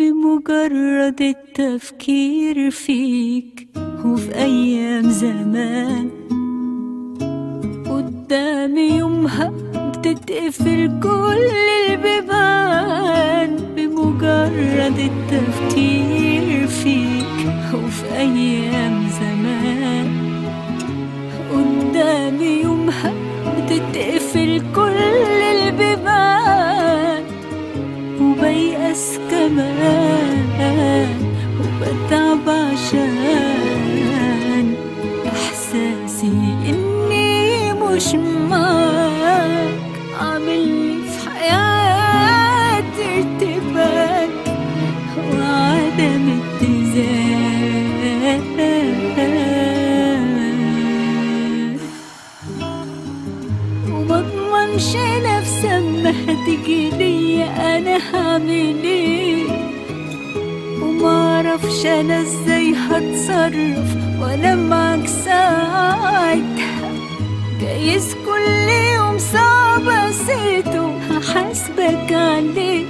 بمجرد التفكير فيك وفي أيام زمان قدامي يومها بتتقفل كل البيبان. بمجرد التفكير فيك وفي أيام زمان قدامي يومها بتتقفل كل البيبان. وبيأس كمان وبتعب عشان إحساسي إني مش معاك. عاملي في حياتي ارتباك وعدم اتزان. ومضمنش نفسي اما هتيجي ليا انا هعمل ايه. ومعرفش انا ازاي هتصرف وانا معاك ساعتها. جايز كل يوم صعب قسيته هحاسبك عليه.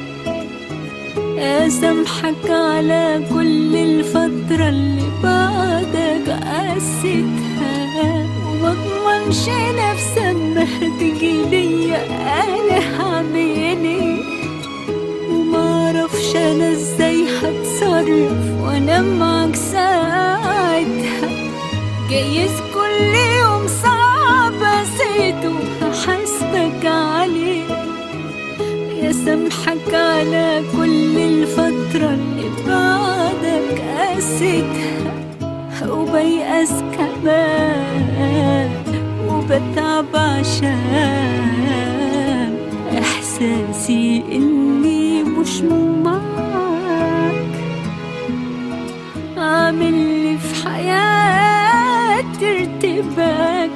اسامحك على كل الفترة اللي بعدك قسيتها. ومضمنش نفسي اما هتيجي ليا انا هعمل ايه. ومعرفش انا ازاي هتصرف وانا معاك ساعتها. جايز كل يوم صعب قسيته هحاسبك عليه. يسامحك على كل الفترة اللي بعدك قسيتها. وبيأس كمان وبتعب عشان إحساسي إني مش معاك. عاملي في حياتي ارتباك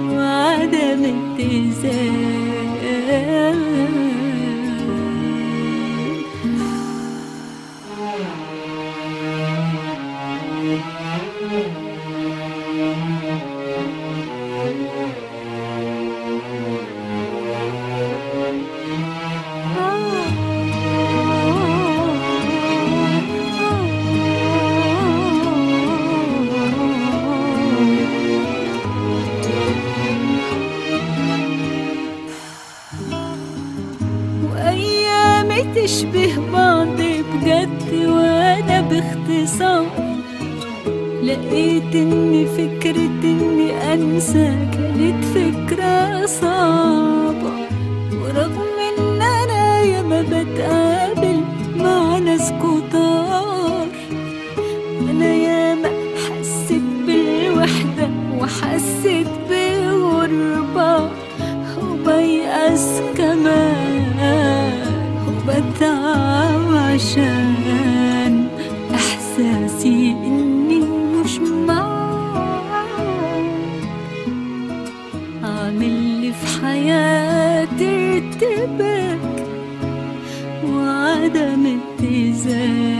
وعدم اتزان. وأيامي تشبه بعض بجد وأنا باختصار. لقيت إن فكرة إني أنسى كانت فكرة صعبة. ورغم إن أنا ياما بتقابل مع ناس كتار أنا ياما حسيت بالوحدة وحسيت بغربة. وبيأس كمان وبتعب عشان إحساسي إني مش معاك. عاملي في حياتي ارتباك وعدم اتزان.